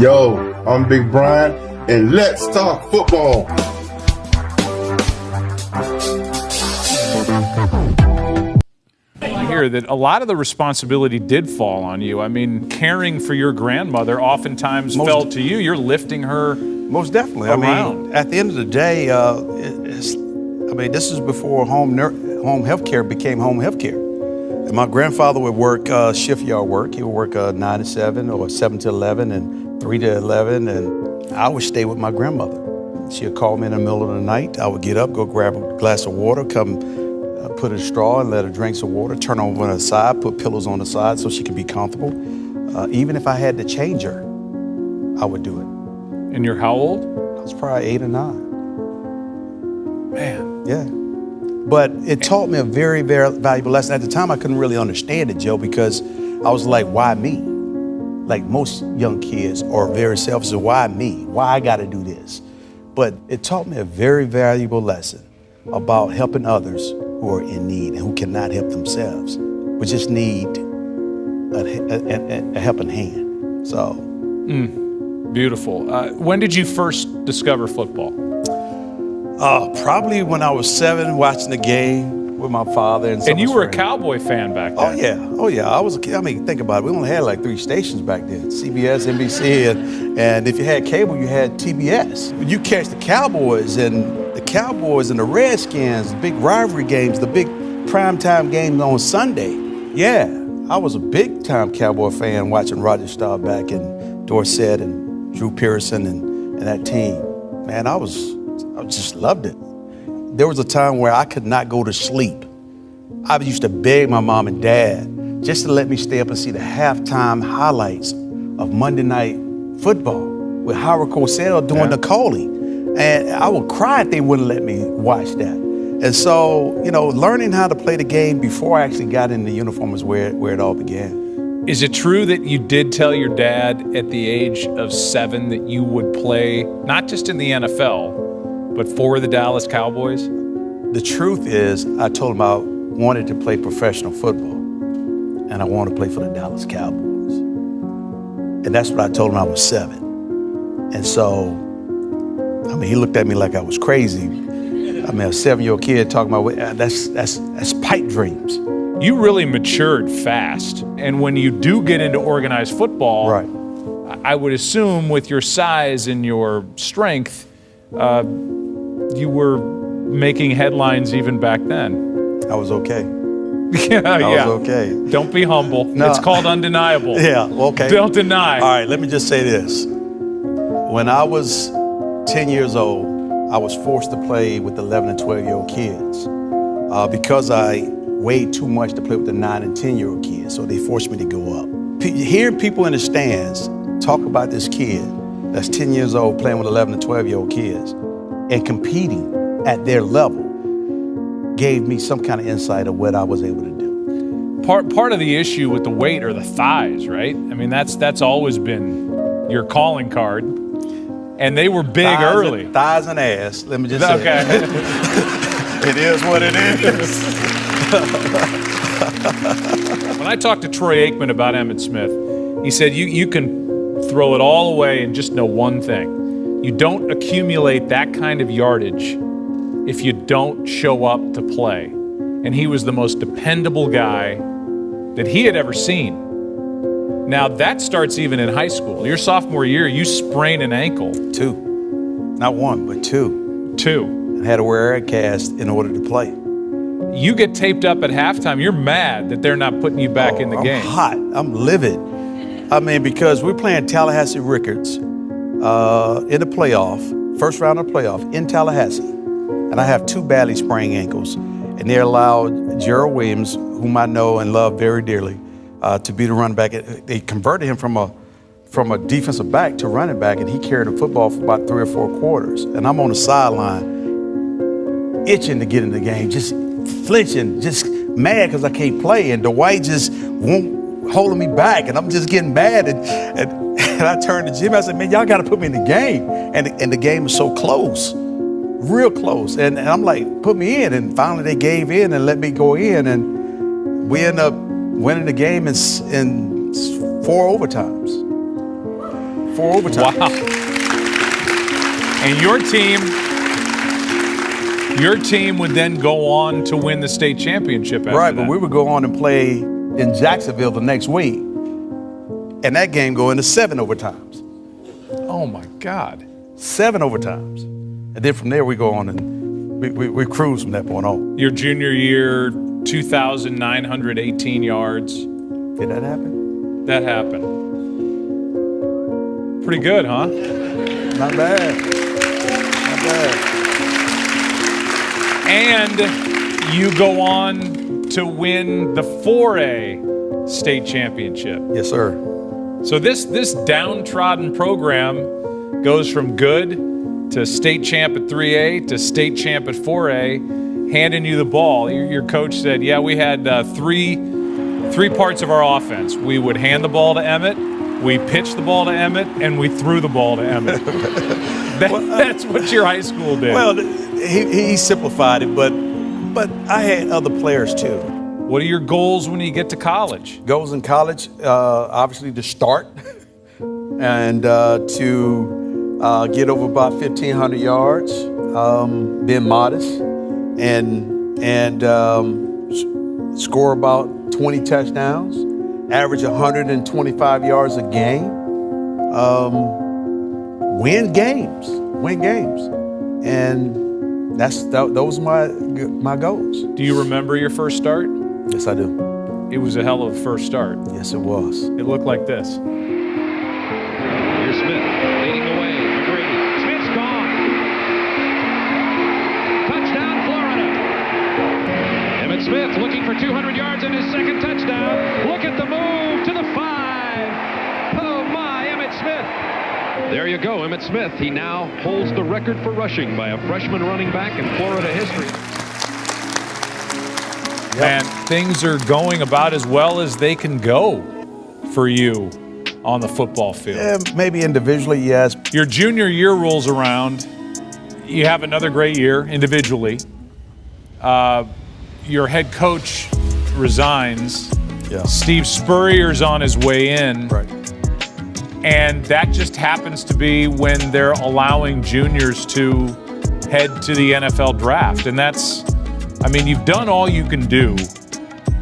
Yo, I'm Big Brian, and let's talk football. You hear that a lot of the responsibility did fall on you. I mean, caring for your grandmother oftentimes fell to you. You're lifting her. Most definitely. Around. I mean, at the end of the day, this is before home health care became home health care. And my grandfather would work shift yard work. He would work 9 to 7 or 7 to 11 and 3 to 11. And I would stay with my grandmother. She would call me in the middle of the night. I would get up, go grab a glass of water, come put a straw and let her drink some water, turn over on her side, put pillows on the side so she could be comfortable. Even if I had to change her, I would do it. And you're how old? I was probably 8 or 9. Man. Yeah. But it taught me a very, very valuable lesson. At the time, I couldn't really understand it, Joe, because I was like, why me? Like most young kids are very selfish. Why me? Why I got to do this? But it taught me a very valuable lesson about helping others who are in need and who cannot help themselves. We just need a helping hand. So. Beautiful. When did you first discover football? Probably when I was 7, watching the game with my father and some And you of his were a friends. Cowboy fan back then. Oh yeah. I was a kid. I mean, think about it. We only had like 3 stations back then: CBS, NBC, and if you had cable, you had TBS. You catch the Cowboys and the Redskins, the big rivalry games, the big primetime games on Sunday. Yeah, I was a big time Cowboy fan watching Roger Staubach and Dorsett and Drew Pearson and that team. Man, I just loved it. There was a time where I could not go to sleep. I used to beg my mom and dad just to let me stay up and see the halftime highlights of Monday Night Football with Howard Cosell doing the calling. And I would cry if they wouldn't let me watch that. And so, learning how to play the game before I actually got in the uniform is where it all began. Is it true that you did tell your dad at the age of 7 that you would play not just in the NFL, but for the Dallas Cowboys? The truth is, I told him I wanted to play professional football, and I wanted to play for the Dallas Cowboys. And that's what I told him I was 7. And so, he looked at me like I was crazy. A 7-year-old kid talking about, that's pipe dreams. You really matured fast. And when you do get into organized football, right, I would assume with your size and your strength, you were making headlines even back then. I was okay. I was okay. Don't be humble. No. It's called undeniable. Yeah, okay. Don't deny. All right, let me just say this. When I was 10 years old, I was forced to play with 11 and 12-year-old kids because I weighed too much to play with the 9 and 10-year-old kids, so they forced me to go up. Hearing people in the stands talk about this kid that's 10 years old playing with 11 and 12-year-old kids and competing at their level gave me some kind of insight of what I was able to do. Part of the issue with the weight are the thighs, right? That's always been your calling card. And they were big early. Thighs and ass, let me just say. Okay. It is what it is. When I talked to Troy Aikman about Emmitt Smith, he said you can throw it all away and just know one thing. You don't accumulate that kind of yardage if you don't show up to play. And he was the most dependable guy that he had ever seen. Now, that starts even in high school. Your sophomore year, you sprain an ankle. 2. Not 1, but 2. 2. And had to wear a cast in order to play. You get taped up at halftime. You're mad that they're not putting you back in the game. I'm hot. I'm livid. Because we're playing Tallahassee Ricketts in the playoff, first round of the playoff in Tallahassee. And I have 2 badly sprained ankles. And they allowed Gerald Williams, whom I know and love very dearly, to be the running back. They converted him from a defensive back to running back, and he carried the football for about 3 or 4 quarters. And I'm on the sideline, itching to get in the game, just flinching, just mad because I can't play. And Dwight just won't holding me back, and I'm just getting mad. And I turned to Jimmy. I said, "Man, y'all got to put me in the game." And the game was so close, real close. And I'm like, "Put me in." And finally, they gave in and let me go in, and we ended up winning the game in 4 overtimes. 4 overtimes. Wow. And your team would then go on to win the state championship after Right, that. but we would go on and play in Jacksonville the next week. And that game go into 7 overtimes. Oh, my God. 7 overtimes. And then from there we go on and we cruise from that point on. Your junior year, 2,918 yards. Did that happen? That happened. Pretty good, huh? Not bad. Not bad. And you go on to win the 4A state championship. Yes, sir. So this downtrodden program goes from good to state champ at 3A to state champ at 4A, handing you the ball. Your coach said, yeah, we had three parts of our offense. We would hand the ball to Emmitt, we pitched the ball to Emmitt, and we threw the ball to Emmitt. That's what your high school did. Well, he simplified it, but I had other players too. What are your goals when you get to college? Goals in college, obviously to start and to get over about 1,500 yards, being modest, and score about 20 touchdowns, average 125 yards a game, win games, and those are my goals. Do you remember your first start? Yes, I do. It was a hell of a first start. Yes, it was. It looked like this. Here's Smith leading the way. McGrady. Smith's gone. Touchdown, Florida. Emmitt Smith looking for 200 yards in his second touchdown. Look at the move to the 5. Oh my, Emmitt Smith. There you go, Emmitt Smith. He now holds the record for rushing by a freshman running back in Florida history. Man, things are going about as well as they can go for you on the football field. Yeah, maybe individually, yes. Your junior year rolls around. You have another great year individually. Your head coach resigns. Yeah. Steve Spurrier's on his way in. Right. And that just happens to be when they're allowing juniors to head to the NFL draft. And that's, I mean, you've done all you can do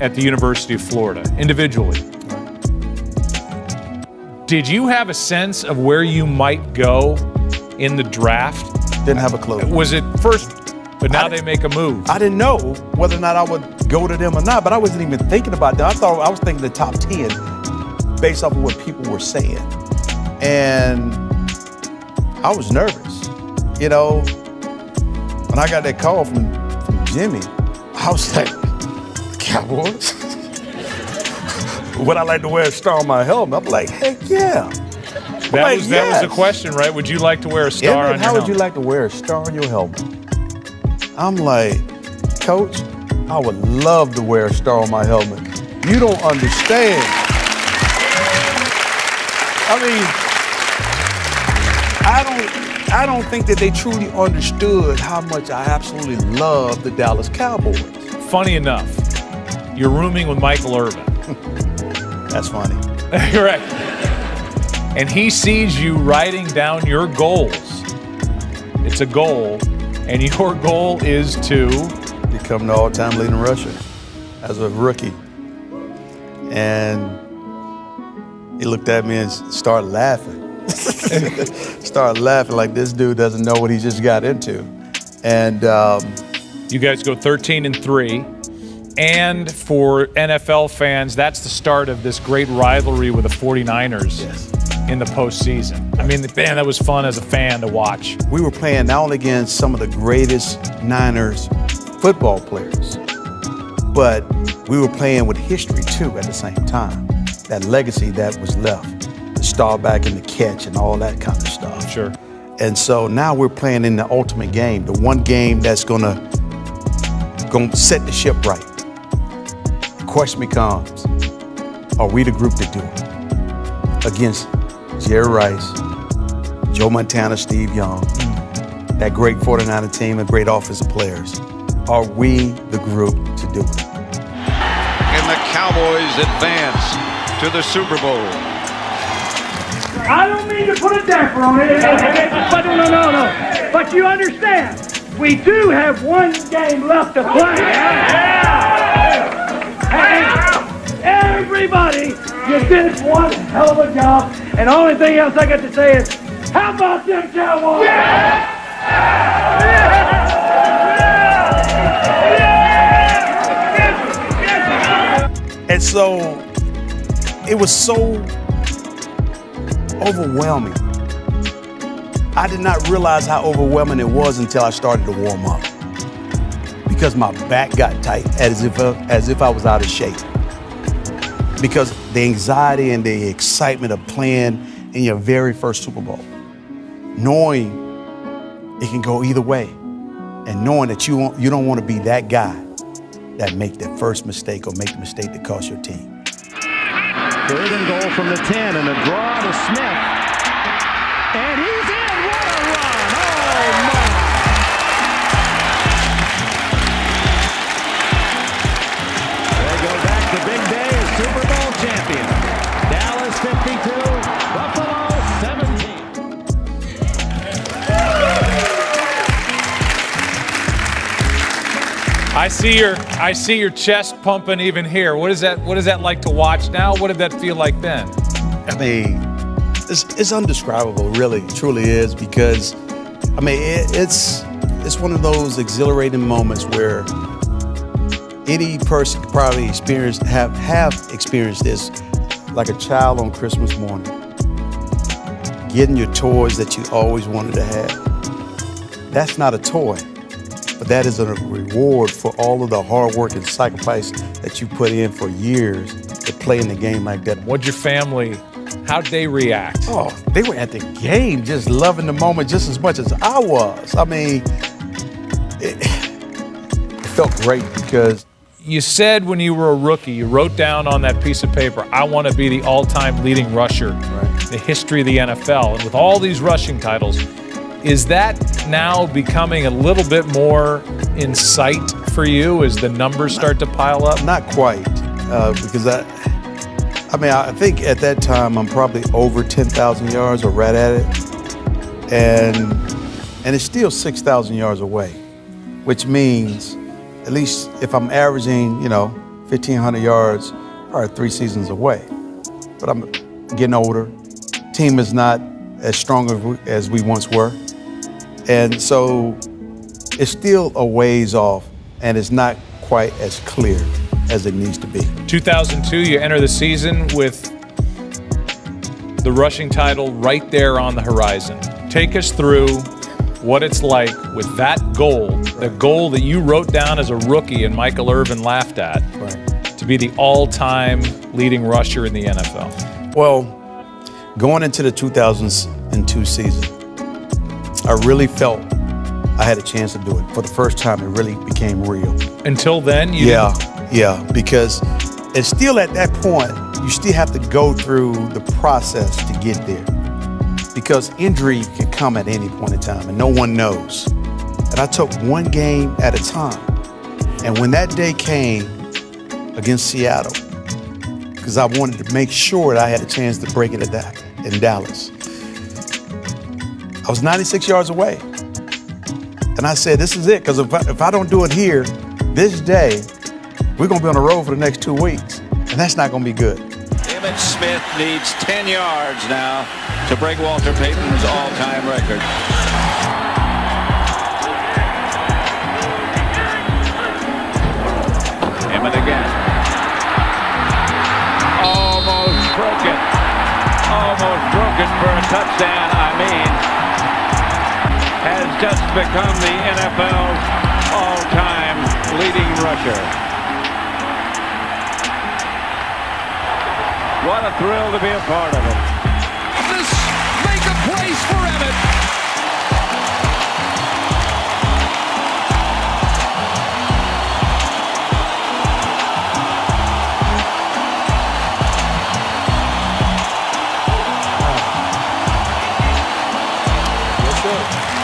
at the University of Florida individually. Did you have a sense of where you might go in the draft? Didn't have a clue. Was it first, but now they make a move? I didn't know whether or not I would go to them or not, but I wasn't even thinking about that. I was thinking the top 10 based off of what people were saying. And I was nervous. You know, when I got that call from Jimmy, I was like, Cowboys? Would I like to wear a star on my helmet? I'm like, heck yeah. That was the question, right? Would you like to wear a star on your helmet? How would you like to wear a star on your helmet? I'm like, Coach, I would love to wear a star on my helmet. You don't understand. I mean, I don't think that they truly understood how much I absolutely love the Dallas Cowboys. Funny enough, you're rooming with Michael Irvin. That's funny. You're right. And he sees you writing down your goals. It's a goal, and your goal is to become the all-time leading rusher as a rookie. And he looked at me and started laughing. Started laughing like this dude doesn't know what he just got into. And you guys go 13-3. And for NFL fans, that's the start of this great rivalry with the 49ers in the postseason. I mean, man, that was fun as a fan to watch. We were playing not only against some of the greatest Niners football players, but we were playing with history too at the same time. That legacy that was left, the star back in the catch and all that kind of stuff. Sure. And so now we're playing in the ultimate game, the one game that's gonna set the ship right. The question becomes, are we the group to do it? Against Jerry Rice, Joe Montana, Steve Young, that great 49er team and great offensive players. Are we the group to do it? And the Cowboys advance to the Super Bowl. I don't mean to put a damper on it, but no. But you understand, we do have one game left to play. And everybody, you did one hell of a job. And the only thing else I got to say is, how about them Cowboys? And so it was so overwhelming. I did not realize how overwhelming it was until I started to warm up, because my back got tight as if I was out of shape. Because the anxiety and the excitement of playing in your very first Super Bowl, knowing it can go either way, and knowing that you don't want to be that guy that make that first mistake or make the mistake that cost your team. 3rd and goal from the 10, and a draw to Smith. And he's in! What a run! Oh, my! They go back to big day as Super Bowl champion. Dallas 52, Buffalo 17. I see your chest pumping even here. What is that like to watch now? What did that feel like then? I mean, it's indescribable, really, it truly is, because I mean, it's one of those exhilarating moments where any person could probably have experienced this, like a child on Christmas morning, getting your toys that you always wanted to have. That's not a toy, but that is a reward for all of the hard work and sacrifice that you put in for years to play in the game like that. What'd your family, how'd they react? Oh, they were at the game just loving the moment just as much as I was. I mean, it felt great because you said when you were a rookie, you wrote down on that piece of paper, I want to be the all-time leading rusher in the history of the NFL. And with all these rushing titles, is that now becoming a little bit more in sight for you as the numbers start to pile up? Not quite, because I think at that time I'm probably over 10,000 yards or right at it, and it's still 6,000 yards away, which means at least if I'm averaging, 1,500 yards, or 3 seasons away. But I'm getting older. Team is not as strong as we once were. And so it's still a ways off, and it's not quite as clear as it needs to be. 2002, you enter the season with the rushing title right there on the horizon. Take us through what it's like with that goal, the goal that you wrote down as a rookie and Michael Irvin laughed at, to be the all-time leading rusher in the NFL. Well, going into the 2002 season, I really felt I had a chance to do it. For the first time, it really became real. Until then, Yeah, because it's still at that point, you still have to go through the process to get there. Because injury can come at any point in time, and no one knows. And I took one game at a time. And when that day came against Seattle, because I wanted to make sure that I had a chance to break it in Dallas, I was 96 yards away. And I said, this is it, because if I don't do it here, this day, we're going to be on the road for the next 2 weeks. And that's not going to be good. Emmitt Smith needs 10 yards now to break Walter Payton's all-time record. Emmitt again. Almost broken. Almost broken for a touchdown, has just become the NFL's all-time leading rusher. What a thrill to be a part of it. This make a place for Emmitt. Yes, sir.